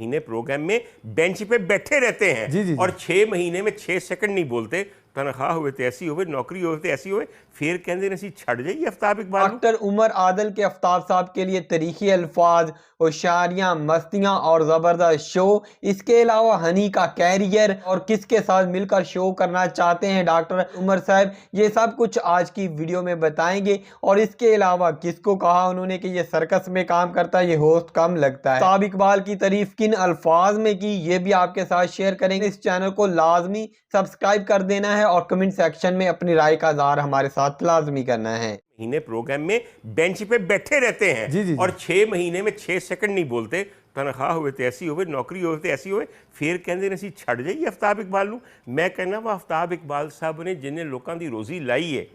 महीने प्रोग्राम में बेंच पे बैठे रहते हैं और 6 महीने में 6 सेकंड नहीं बोलते। तनख्वाह हुए तो ऐसी होवे, नौकरी होवे तो ऐसी होवे, फिर कहते हैं ऐसी छड़ जाइए आफ्ताब इकबाल। डॉक्टर उमर आदिल के आफ्ताब साहब के लिए तरीक़ी अल्फाज, होशियारियाँ, मस्तियाँ और ज़बरदस्त शो, इसके अलावा हनी का कैरियर और किसके साथ मिलकर शो करना चाहते हैं डॉक्टर उमर साहब, ये सब कुछ आज की वीडियो में बताएंगे। और इसके अलावा किसको कहा उन्होंने कि ये सर्कस में काम करता है, ये होस्ट कम लगता है, आफ्ताब इकबाल की तारीफ किन अल्फाज में की, ये भी आपके साथ शेयर करेंगे। इस चैनल को लाजमी सब्सक्राइब कर देना है और कमेंट सेक्शन में अपनी राय का इज़हार हमारे साथ लाजमी करना है। महीने प्रोग्राम में बेंच पे बैठे रहते हैं और 6 महीने में 6 सेकंड नहीं बोलते। तनख्वाह हुए तो ऐसी होवे, नौकरी होवे तो ऐसी होवे, फिर कहते हैं ऐसी छड़ जाइए आफ्ताब इकबाल नूं। मैं कहना वा आफ्ताब इकबाल साहब ने जिन्हें लोगों की रोजी लाई है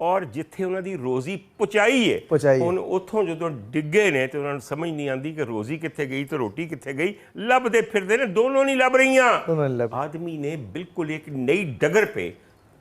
और जिथे उन्हों की रोजी पहुँचाई है, हुण उत्थों जो डिगे ने तो उन्होंने समझ नहीं आती कि रोजी कित्थे गई तो रोटी कित्थे गई। लभदे फिरदे ने, दोनों नहीं लभ रही। आदमी ने बिल्कुल एक नई डगर पे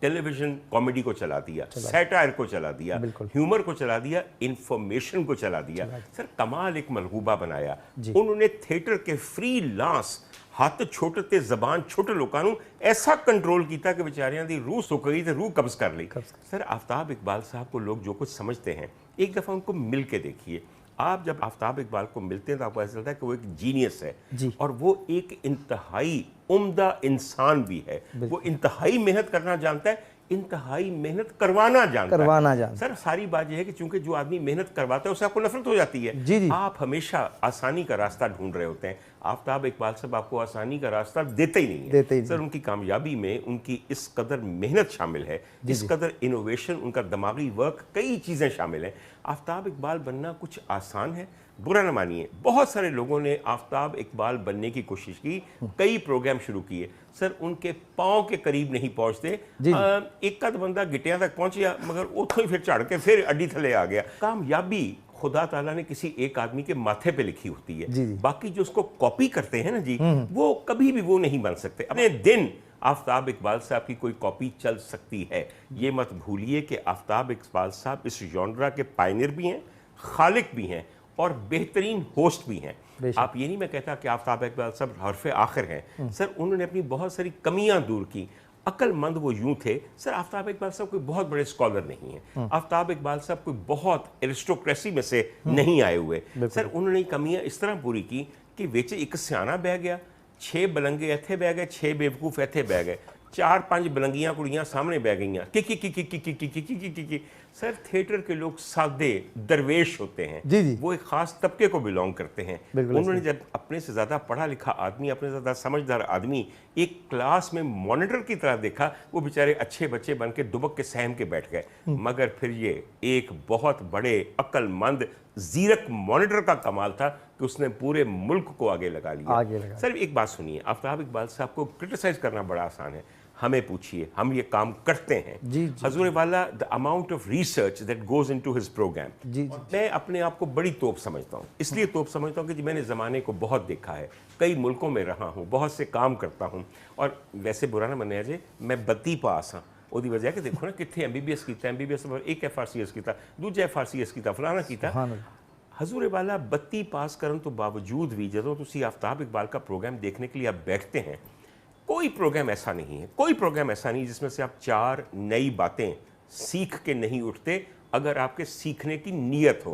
टेलीविजन कॉमेडी को चला दिया, सैटायर को चला दिया, ह्यूमर को चला दिया, इंफॉर्मेशन को चला दिया। सर कमाल एक मलगूबा बनाया उन्होंने। थिएटर के फ्री लांस हथ छुट ते जबान छुट लोगों को ऐसा कंट्रोल किया कि बेचारियां दी रूह सुक गई तो रूह कब्ज कर ली। सर आफ्ताब इकबाल साहब को लोग जो कुछ समझते हैं, एक दफ़ा उनको मिल के देखिए। आप जब आफ्ताब इकबाल को मिलते हैं तो आपको ऐसा लगता है कि वो एक जीनियस है और वो एक इंतहाई उम्दा इंसान भी है। वो इंतहाई मेहनत करना जानता है, इंतहाई मेहनत करवाना जानता है। सर सारी बात यह है कि चूंकि जो आदमी मेहनत करवाता है उससे आपको नफरत हो जाती है। आप हमेशा आसानी का रास्ता ढूंढ रहे होते हैं। आफ्ताब इकबाल साहब आपको आसानी का रास्ता देते ही नहीं है। सर उनकी कामयाबी में उनकी इस कदर मेहनत शामिल है, इस कदर इनोवेशन, उनका दिमागी वर्क, कई चीज़ें शामिल हैं। आफ्ताब इकबाल बनना कुछ आसान है, बुरा न मानिए। बहुत सारे लोगों ने आफ्ताब इकबाल बनने की कोशिश की, कई प्रोग्राम शुरू किए। सर उनके पाँव के करीब नहीं पहुँचते। एक आध बंदा गिटियां तक पहुँचा मगर उतों ही फिर चढ़ के फिर अड्डी थले आ गया। कामयाबी खुदा ताला ने किसी एक आदमी के माथे पे लिखी होती है, बाकी जो उसको कॉपी करते हैं ना जी, वो कभी भी वो नहीं बन सकते। अपने दिन आफ्ताब इकबाल साहब की कोई कॉपी चल सकती है। ये मत भूलिए कि आफ्ताब इकबाल साहब इस जॉनरा के पायनियर भी हैं, खालिक भी हैं और बेहतरीन होस्ट भी हैं। आप ये नहीं मैं कहता कि आफ्ताब इकबाल साहब हरफ आखिर हैं। सर उन्होंने अपनी बहुत सारी कमियां दूर की, अक्लमंद वो यूं थे। सर आफ्ताब इकबाल साहब कोई बहुत बड़े स्कॉलर नहीं हैं। आफ्ताब इकबाल साहब कोई बहुत एरिस्टोक्रेसी में से नहीं आए हुए। सर उन्होंने कमियां इस तरह पूरी की कि विच एक सियाना बह गया, 6 बलंगे इत्थे बह गए, 6 बेवकूफ इत्थे बह गए, 4-5 बलंगियां कुड़ियां सामने बह गईयां कि। सर थिएटर के लोग सादे दरवेश होते हैं, वो एक खास तबके को बिलोंग करते हैं। उन्होंने जब अपने से ज़्यादा पढ़ा लिखा आदमी, अपने से ज़्यादा समझदार आदमी एक क्लास में मॉनिटर की तरह देखा, वो बेचारे अच्छे बच्चे बन के दुबक के सहम के बैठ गए। मगर फिर ये एक बहुत बड़े अक्लमंद जीरक मॉनिटर का कमाल था कि उसने पूरे मुल्क को आगे लगा लिया। सर एक बात सुनिए, आफ्ताब इकबाल साहब को क्रिटिसाइज करना बड़ा आसान है, हमें पूछिए, हम ये काम करते हैं। हजूर वाला the amount of research that goes into his program. मैं अपने आप को बड़ी तोप समझता हूँ, इसलिए तोप समझता हूँ कि मैंने ज़माने को बहुत देखा है, कई मुल्कों में रहा हूँ, बहुत से काम करता हूँ। और वैसे बुरा ना मने जे मैं बत्ती पास हाँ, ਉਹਦੀ वजह कि देखो ना कितने MBBS किया, MBBS एक FRCS किया, दूजा FRCS किया, फलाना किया। हजूर वाला 32 पास करने तो बावजूद भी जदों तुसी आफ्ताब इकबाल का प्रोग्राम देखने के लिए आप बैठते हैं, कोई प्रोग्राम ऐसा नहीं है, कोई प्रोग्राम ऐसा नहीं जिसमें से आप 4 नई बातें सीख के नहीं उठते अगर आपके सीखने की नीयत हो।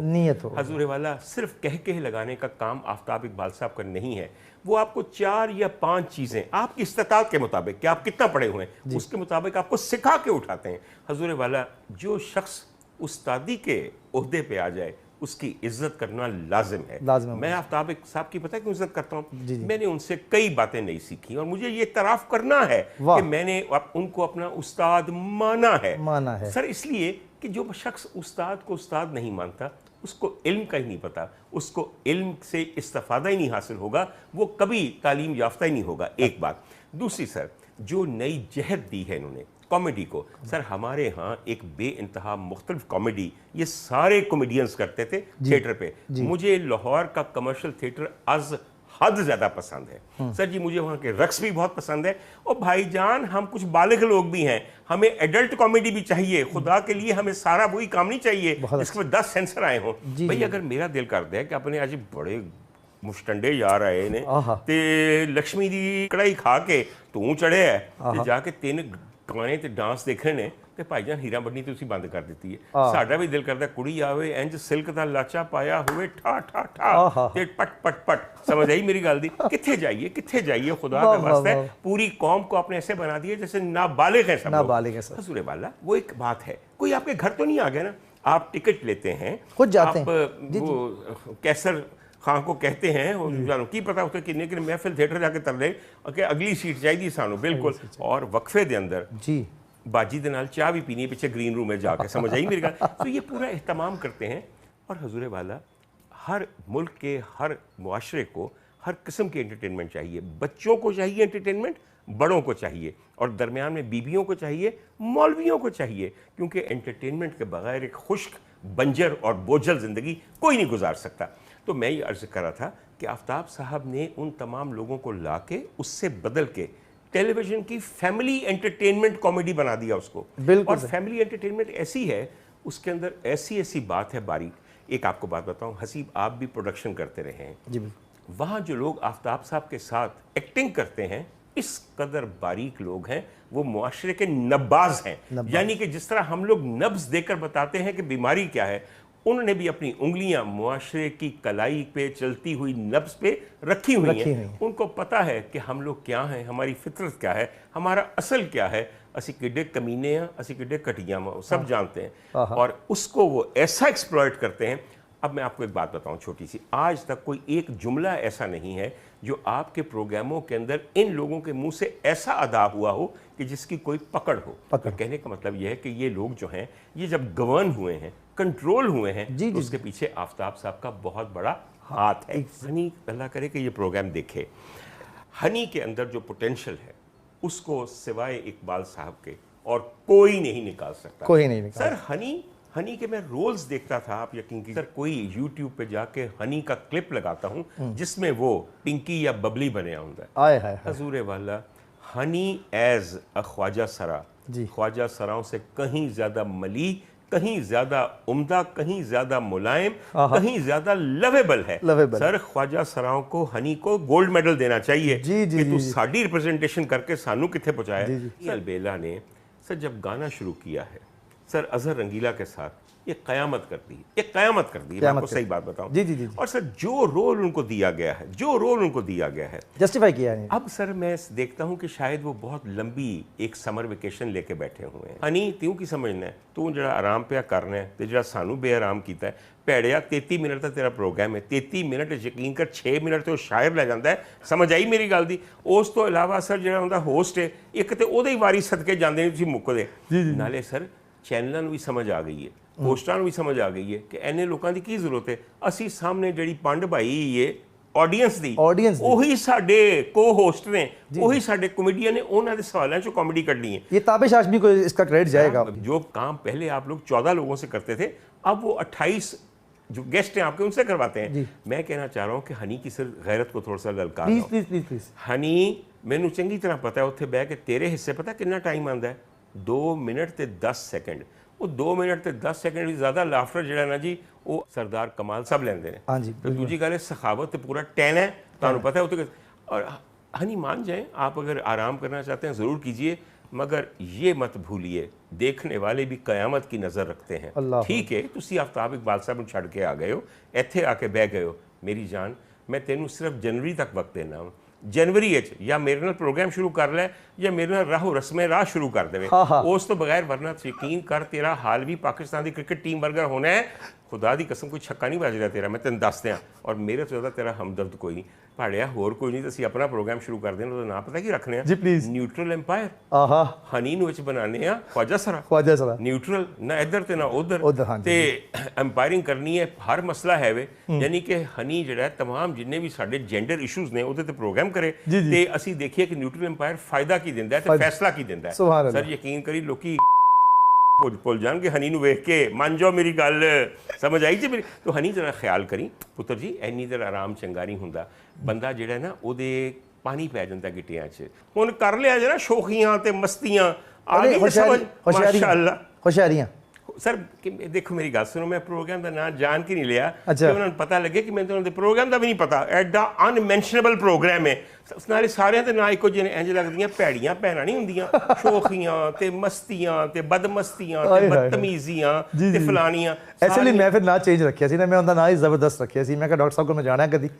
हजूर वाला सिर्फ कह लगाने का काम आफ्ताब इकबाल साहब का नहीं है। वो आपको 4 या 5 चीज़ें आपकी इस्तिताअत के मुताबिक, कि आप कितना पढ़े हुए हैं उसके मुताबिक आपको सिखा के उठाते हैं। हजूर वाला जो शख्स उस्तादी के ओहदे पे आ जाए उसकी इज्जत करना लाजिम है। मैं आफ्ताब साहब की पता है क्यों इज्जत करता हूँ? मैंने उनसे कई बातें नहीं सीखी और मुझे ये तराफ करना है कि मैंने उनको अपना उस्ताद माना है। सर इसलिए कि जो शख्स उस्ताद को उस्ताद नहीं मानता उसको इल्म का ही नहीं पता, उसको इल्म से इस्तिफादा ही नहीं हासिल होगा, वो कभी तालीम याफ्ता ही नहीं होगा। एक बात। दूसरी सर, जो नई जहद दी है इन्होंने कॉमेडी को, सर हमारे यहाँ एक बे इंतहा मुख्तलिफ कॉमेडी ये सारे कॉमेडियंस करते थे थिएटर पे। मुझे लाहौर का कमर्शियल थिएटर आज हद ज़्यादा पसंद है सर जी। मुझे वहाँ के रक्स भी बहुत पसंद है। और भाईजान हम कुछ बालिग लोग भी हैं, हमें एडल्ट कॉमेडी भी चाहिए। खुदा के लिए हमें सारा वही काम नहीं चाहिए जिसमें 10 सेंसर आए हों। भाई अगर मेरा दिल कर दे कि अपने आज बड़े ਮੁਸ਼ਟੰਡੇ ਯਾਰ ਆਏ ਨੇ ਤੇ ਲక్ష్ਮੀ ਦੀ ਕੜਾਈ ਖਾ ਕੇ ਤੂੰ ਚੜਿਆ ਤੇ ਜਾ ਕੇ 3 ਗਾਣੇ ਤੇ ਡਾਂਸ ਦੇਖਣੇ ਨੇ ਤੇ ਭਾਈਜਾਨ ਹੀਰਾ ਬੰਨੀ ਤੁਸੀਂ ਬੰਦ ਕਰ ਦਿੱਤੀ ਹੈ। ਸਾਡਾ ਵੀ ਦਿਲ ਕਰਦਾ ਕੁੜੀ ਆਵੇ ਇੰਜ ਸਿਲਕ ਦਾ ਲਾਚਾ ਪਾਇਆ ਹੋਵੇ ਠਾ ਠਾ ਠਾ ਤੇ ਪਟ ਪਟ पट समझ आई मेरी गल दी। किथे जाइए खुदा के वास्ते, पूरी कौम को आपने ऐसे बना दिया जैसे नाबालिग है सब लोग। हजूर वाला वो एक बात है, कोई आपके घर तो नहीं आ गया ना, आप टिकट लेते हैं खुद जाते हैं, वो कैसर खां को कहते हैं की पता उसे किन्ने महफिल थिएटर जाके तर ले कि अगली सीट चाहिए सानू बिल्कुल, और वक्फे के अंदर जी बाजी दे नाल चाह भी पीनी पीछे ग्रीन रूम में जाके, समझ आई मेरी गल। तो ये पूरा एहतमाम करते हैं। और हजूर वाला हर मुल्क के हर मुआशरे को हर किस्म की एंटरटेनमेंट चाहिए। बच्चों को चाहिए एंटरटेनमेंट, बड़ों को चाहिए, और दरमियान में बीबियों को चाहिए, मौलवियों को चाहिए, क्योंकि एंटरटेनमेंट के बगैर एक खुश्क बंजर और बोझल ज़िंदगी कोई नहीं गुजार सकता। तो मैं ये अर्ज़ कर रहा था कि आफ्ताब साहब ने उन तमाम लोगों को ला के उससे बदल के टेलीविज़न की फैमिली एंटरटेनमेंट कॉमेडी बना दिया उसको। और फैमिली एंटरटेनमेंट ऐसी है, उसके अंदर ऐसी ऐसी बात है बारीक। एक आपको बात बताऊं, हसीब आप भी प्रोडक्शन करते रहे हैं जी, वहाँ जो लोग आफ्ताब साहब के साथ एक्टिंग करते हैं, इस कदर बारीक लोग हैं, वो मुआशरे के नब्बाज हैं। यानी कि जिस तरह हम लोग नब्ज देकर बताते हैं कि बीमारी क्या है, उन्होंने भी अपनी उंगलियां मुआशरे की कलाई पे चलती हुई नब्ज पे रखी हुई हैं। उनको पता है कि हम लोग क्या हैं, हमारी फितरत क्या है, हमारा असल क्या है, असी किड्डे कमीने हैं, असी किड्डे कटियां हैं, सब जानते हैं, और उसको वो ऐसा एक्सप्लॉइट करते हैं। अब मैं आपको एक बात बताऊं छोटी सी, आज तक कोई एक जुमला ऐसा नहीं है जो आपके प्रोग्रामों के अंदर इन लोगों के मुंह से ऐसा अदा हुआ हो कि जिसकी कोई पकड़ हो। तो कहने का मतलब यह है कि ये लोग जो हैं, ये जब गवर्न हुए हैं, कंट्रोल हुए हैं, तो उसके पीछे आफ्ताब साहब का बहुत बड़ा हाथ है। हनी अल्लाह करे कि ये प्रोग्राम देखे, हनी के अंदर जो पोटेंशियल है उसको सिवाय इकबाल साहब के और कोई नहीं निकाल सकता, कोई नहीं निकाल। सर हनी के मैं रोल्स देखता था, आप यकीन कीजिए, सर कोई यूट्यूब पे जाके हनी का क्लिप लगाता हूँ जिसमें वो पिंकी या बबली बने होता है, हजूर वाला हनी एज अ ख्वाजा सरा, ख्वाजा सराओं से कहीं ज्यादा मली, कहीं ज्यादा उम्दा, कहीं ज्यादा मुलायम, कहीं ज्यादा लवेबल है। सर ख्वाजा सराओं को, हनी को गोल्ड मेडल देना चाहिए कि तू साड़ी रिप्रेजेंटेशन करके सानू किथे पहुंचाया। अलबेला ने सर जब गाना शुरू किया है सर अजहर रंगीला के साथ, ये कयामत कर दी, ये कयामत कर दी, मैं आपको सही बात बताऊं। जी। और सर जो रोल उनको दिया गया है, जस्टिफाई किया है। अब सर मैं देखता हूं कि शायद वो बहुत लंबी एक समर वेकेशन लेके बैठे हुए हैं। हनी त्यों की समझना है, तू जरा आराम पे करना है ते जरा सानू बेआराम कीता है। भैड़िया 33 मिनट का तेरा प्रोग्राम है, 33 मिनट यकीन कर 6 मिनट तो शायर लै जाता है, समझ आई मेरी गल दी। उस तो इलावा सर जो उनका होस्ट है, एक तो उहदी वारी सदके जांदे नहीं, तुसीं मुक्कदे नाले। सर चैनलों भी समझ आ गई है, पोस्टां भी समझ आ गई है कि इन्ने लोगों की जरूरत है। असी सामने जी पंड भाई ये ऑडियंस दी ਉਹੀ ਸਾਡੇ को-होस्ट ने, वही साडे कॉमेडियन ने, उन्हां दे सवालों चो कॉमेडी कढनी है। ये ताबिश आजमी को इसका क्रेडिट जाएगा। जो काम पहले आप लोग 14 लोगों से करते थे, अब वो 28 जो गेस्ट हैं आपके उनसे करवाते हैं। मैं कहना चाह रहा हूँ कि हनी की सिर्फ गैरत को थोड़ा सा ललकार दो। प्लीज हनी, मैनू चंगी तरह पता है उत्थे बह के तेरे हिस्से पता कितना टाइम आंदा है, 2 मिनट ते 10 सेकंड। वो 2 मिनट ते 10 सेकंड भी ज़्यादा लाफ्टर जो है ना जी, वो सरदार कमाल सब लेंदे हैं। हाँ जी। तो दूसरी गल है सखावत तो पूरा 10 है, तुहानू पता है उत्ते। और हनी मान जाएं, आप अगर आराम करना चाहते हैं ज़रूर कीजिए, मगर ये मत भूलिए देखने वाले भी कयामत की नज़र रखते हैं। ठीक है, तुसी आफ्ताब इकबाल साहब छड़ के आ गए हो, इत्थे आके बह गए हो, मेरी जान मैं तेनू सिर्फ जनवरी तक वक्त देना हूँ। जनवरी या मेरे नाल प्रोग्राम शुरू कर लै या मेरे नाल राहो रस्में राह शुरू कर देवे, उस तो बगैर, वरना यकीन कर तेरा हाल भी पाकिस्तान की क्रिकेट टीम वर्गा होना है। खुदा की कसम कोई छक्का नहीं बज रहा तेरा, मैं तेन दस दियाँ। और मेरे तो ज़्यादा तेरा हमदर्द कोई नहीं, भाड़िया होर कोई नहीं, तो असीं अपना प्रोग्राम शुरू कर देना। तो ना पता की रखने जी, प्लीज न्यूट्रल एम्पायर हनी नूं विच बनाने आ ख्वाजा सरा न्यूट्रल, ना इधर ते ना उधर ते एम्पायरिंग करनी है, हर मसला है वे। यानी कि हनी जिहड़ा तमाम जिन्ने भी साडे जेंडर इशूज़ ने उहदे ते प्रोग्राम करे ते असीं देखिए कि न्यूट्रल एम्पायर फायदा की दिंदा है ते फैसला की दिंदा है। सर यकीन करी लोकी भुल जाएंगे हनी नूं वेख के, मान जाओ मेरी गल, समझ आई जी मेरी। तो हनी जरा ख्याल करी पुत्र जी, इन्नी देर आराम चंगा नहीं हुंदा, बंदा जिहड़ा है ना उहदे पानी पै जांदा गिट्टियां 'च। हुण कर लिया जे ना शोखियां ते मस्तियां आ गई समझ, माशाअल्लाह, ਸਰ ਦੇਖੋ ਮੇਰੀ ਗੱਲ ਸੁਣੋ, ਮੈਂ ਪ੍ਰੋਗਰਾਮ ਦਾ ਨਾਮ ਜਾਣ ਕੇ ਨਹੀਂ ਲਿਆ ਕਿ ਅੱਛਾ। ਉਹਨਾਂ ਨੂੰ ਪਤਾ ਲੱਗੇ ਕਿ ਮੈਨੂੰ ਉਹਨਾਂ ਦੇ ਪ੍ਰੋਗਰਾਮ ਦਾ ਵੀ ਨਹੀਂ ਪਤਾ। ਐਡਾ ਅਨਮੈਂਸ਼ਨੇਬਲ ਪ੍ਰੋਗਰਾਮ ਹੈ। ਨਾਲੇ ਸਾਰਿਆਂ ਦੇ ਨਾਂ ਇੱਕੋ ਜਿਹੇ ਇੰਜ ਲੱਗਦੀਆਂ ਭੈੜੀਆਂ ਭੈਣਾਂ ਨਹੀਂ ਹੁੰਦੀਆਂ, ਸ਼ੋਖੀਆਂ ਤੇ ਮਸਤੀਆਂ ਤੇ ਬਦਮਸਤੀਆਂ ਆਏ ਤੇ ਹਾਏ ਹਾਏ। ਬਦਤਮੀਜ਼ੀਆਂ ਜੀ, ਤੇ ਜੀ। ਫਲਾਨੀਆਂ। ਐਸੇ ਲਈ ਮੈਂ ਫਿਰ ਨਾਂ ਚੇਂਜ ਰੱਖਿਆ ਸੀ ਨਾ, ਮੈਂ ਉਹਦਾ ਨਾਂ ਹੀ ਜ਼ਬਰਦਸਤ ਰੱਖਿਆ ਸੀ। ਮੈਂ ਕਿਹਾ ਡਾਕਟਰ ਸਾਹਿਬ ਕੋਲ ਮੈਂ ਜਾਣਾ ਕਦੀ।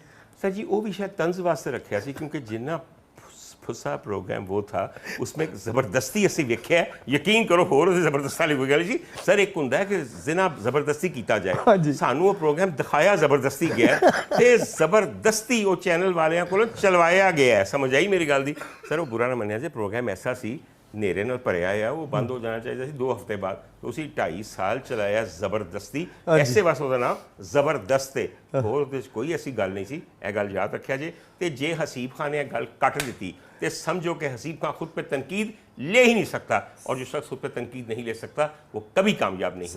सर जी वो भी शायद तंज वास्ते रखा सी, क्योंकि जिन्ना फुस्सा प्रोग्राम वो था उसमें ज़बरदस्ती असी वेख्या, यकीन करो होर ज़बरदस्त वाली कोई गल जी सर। एक हुंदा है कि जिना ज़बरदस्ती किया हाँ जी। जाए, सानू वो प्रोग्राम दिखाया ज़बरदस्ती गया ते ज़बरदस्ती वो चैनल वालियां कोलों चलवाया गया है। समझ आई मेरी गल दी सर? वो बुरा ना मन्निया जे, प्रोग्राम ऐसा सी नेरे नाल भरिया आ, वो बंद हो जाना चाहिए सी 2 हफ्ते बाद। तो उसी 2.5 साल चलाया ज़बरदस्ती, ऐसे बस ਉਹਦਾ ਨਾਮ ਜ਼ਬਰਦਸਤ ਹੈ। ਹੋਰ ਉਹਦੇ 'ਚ ਕੋਈ ਐਸੀ ਗੱਲ ਨਹੀਂ ਸੀ। ਇਹ ਗੱਲ ਯਾਦ ਰੱਖਿਆ ਜੇ। ਤੇ ਜੇ हसीब खान ने ਗੱਲ ਕੱਟ ਦਿੱਤੀ तो समझो कि हसीब खान खुद पे तनकीद ले ही नहीं सकता, और जो शख्स खुद पे तनकीद नहीं ले सकता वो कभी कामयाब नहीं।